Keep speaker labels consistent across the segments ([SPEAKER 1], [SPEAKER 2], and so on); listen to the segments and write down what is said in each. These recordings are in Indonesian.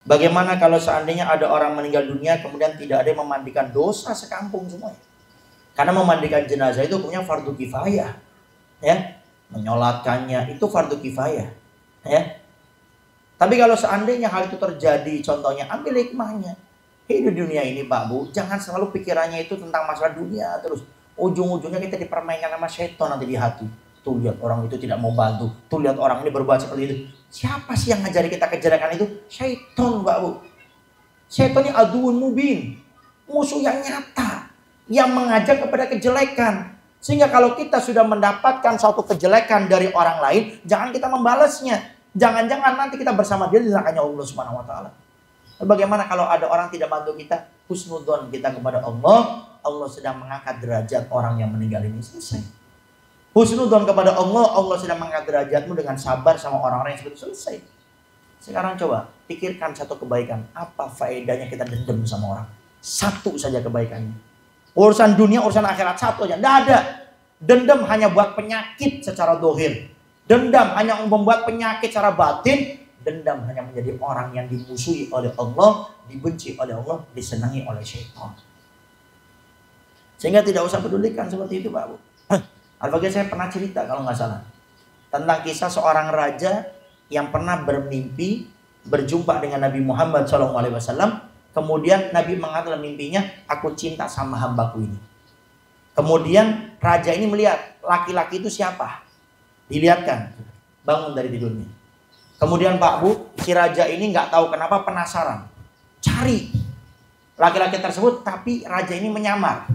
[SPEAKER 1] Bagaimana kalau seandainya ada orang meninggal dunia kemudian tidak ada yang memandikan, dosa sekampung semuanya. Karena memandikan jenazah itu punya fardu kifayah, ya. Menyolatkannya itu fardu kifayah, ya. Tapi kalau seandainya hal itu terjadi, contohnya ambil hikmahnya. Hidup dunia ini Pak Bu, jangan selalu pikirannya itu tentang masalah dunia terus. Ujung-ujungnya kita dipermainkan sama syaitan nanti di hati. Tuh lihat orang itu tidak mau bantu, tuh lihat orang ini berbuat seperti itu. Siapa sih yang ngajari kita kejelekan itu? Syaitan Pak Bu. Syaitan ini aduun mubin, musuh yang nyata, yang mengajak kepada kejelekan. Sehingga kalau kita sudah mendapatkan suatu kejelekan dari orang lain, jangan kita membalasnya. Jangan-jangan nanti kita bersama dia di nerakanya Allah Subhanahu wa taala. Bagaimana kalau ada orang tidak bantu kita? Husnudzon kita kepada Allah, Allah sedang mengangkat derajat orang yang meninggal ini, selesai. Husnudzon kepada Allah, Allah sedang mengangkat derajatmu dengan sabar sama orang-orang yang sebut, selesai. Sekarang coba pikirkan satu kebaikan. Apa faedahnya kita dendam sama orang? Satu saja kebaikannya. Urusan dunia, urusan akhirat satu aja. Tidak ada. Dendam hanya buat penyakit secara dohir. Dendam hanya membuat penyakit secara batin. Dendam hanya menjadi orang yang dimusuhi oleh Allah, dibenci oleh Allah, disenangi oleh syaitan. Sehingga tidak usah pedulikan seperti itu Pak Bu. Al-Baghdadi saya pernah cerita kalau nggak salah tentang kisah seorang raja yang pernah bermimpi berjumpa dengan Nabi Muhammad SAW. Kemudian Nabi mengatakan mimpinya, aku cinta sama hambaku ini. Kemudian raja ini melihat laki-laki itu siapa, dilihatkan, bangun dari tidurnya. Kemudian Pak Bu, si raja ini nggak tahu kenapa penasaran, cari laki-laki tersebut, tapi raja ini menyamar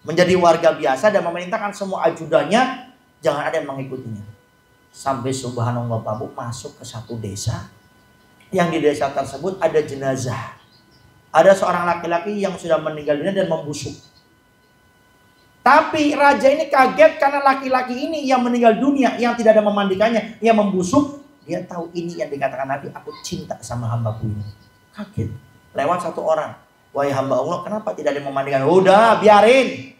[SPEAKER 1] menjadi warga biasa dan memerintahkan semua ajudannya jangan ada yang mengikutinya. Sampai subhanallah Pak Bu, masuk ke satu desa, yang di desa tersebut ada jenazah. Ada seorang laki-laki yang sudah meninggal dunia dan membusuk. Tapi raja ini kaget karena laki-laki ini yang meninggal dunia, yang tidak ada memandikannya, yang membusuk. Dia tahu ini yang dikatakan Nabi, aku cinta sama hambaku ini. Kaget. Lewat satu orang, wahai hamba Allah, kenapa tidak ada yang memandikan? Udah, biarin.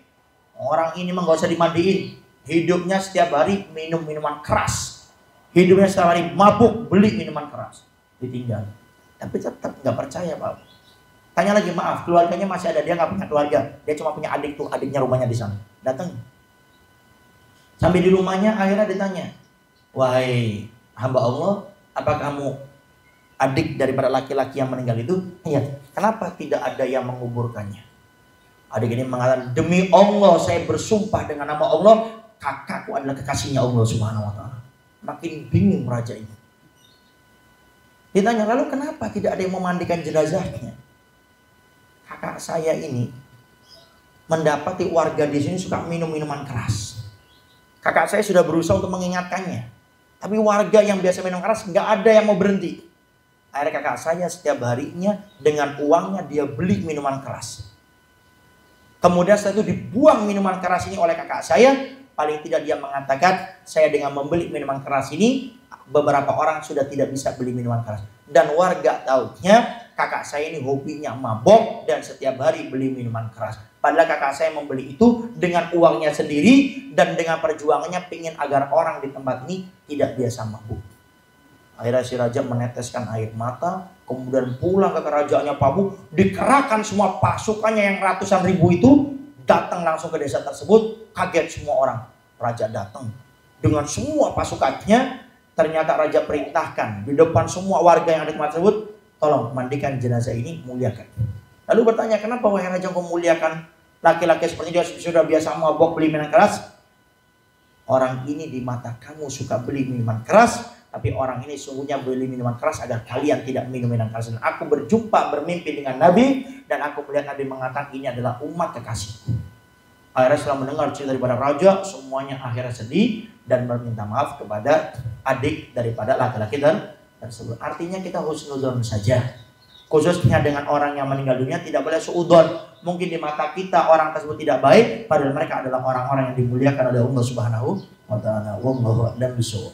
[SPEAKER 1] Orang ini mah gak usah dimandiin. Hidupnya setiap hari minum minuman keras. Hidupnya setiap hari mabuk, beli minuman keras. Ditinggal. Tapi tetap gak percaya Pak. Tanya lagi, maaf, keluarganya masih ada. Dia gak punya keluarga. Dia cuma punya adik tuh, adiknya rumahnya di sana. Datang. Sampai di rumahnya akhirnya ditanya, wahai hamba Allah, apa kamu adik daripada laki-laki yang meninggal itu? Iya. Kenapa tidak ada yang menguburkannya? Adik ini mengatakan, demi Allah saya bersumpah dengan nama Allah, kakakku adalah kekasihnya Allah Subhanahu wa taala. Makin bingung raja ini. Ditanya, lalu kenapa tidak ada yang memandikan jenazahnya? Kakak saya ini mendapati warga di sini suka minum minuman keras. Kakak saya sudah berusaha untuk mengingatkannya, tapi warga yang biasa minum keras nggak ada yang mau berhenti. Akhirnya kakak saya setiap harinya dengan uangnya dia beli minuman keras. Kemudian setelah itu dibuang minuman keras ini oleh kakak saya. Paling tidak dia mengatakan, saya dengan membeli minuman keras ini, beberapa orang sudah tidak bisa beli minuman keras. Dan warga taunya kakak saya ini hobinya mabok dan setiap hari beli minuman keras. Padahal kakak saya membeli itu dengan uangnya sendiri dan dengan perjuangannya ingin agar orang di tempat ini tidak biasa mabuk. Akhirnya si raja meneteskan air mata, kemudian pulang ke kerajaannya Pak Bu, dikerahkan semua pasukannya yang ratusan ribu itu, datang langsung ke desa tersebut. Kaget semua orang. Raja datang dengan semua pasukannya. Ternyata raja perintahkan di depan semua warga yang ada di tempat tersebut, tolong mandikan jenazah ini, muliakan. Lalu bertanya, kenapa wahai raja kau muliakan laki-laki seperti dia sudah biasa mabok beli minuman keras? Orang ini di mata kamu suka beli minuman keras, tapi orang ini sungguhnya beli minuman keras agar kalian tidak minum minuman keras. Dan aku berjumpa bermimpi dengan Nabi, dan aku melihat Nabi mengatakan ini adalah umat kekasihku. Akhirnya setelah mendengar cerita daripada raja, semuanya akhirnya sedih dan meminta maaf kepada adik daripada laki-laki tersebut. Artinya kita husnudzon saja. Khususnya dengan orang yang meninggal dunia tidak boleh suudzon. Mungkin di mata kita orang tersebut tidak baik, padahal mereka adalah orang-orang yang dimuliakan oleh Allah Subhanahu wa taala. Wallahu a'lam bishawab.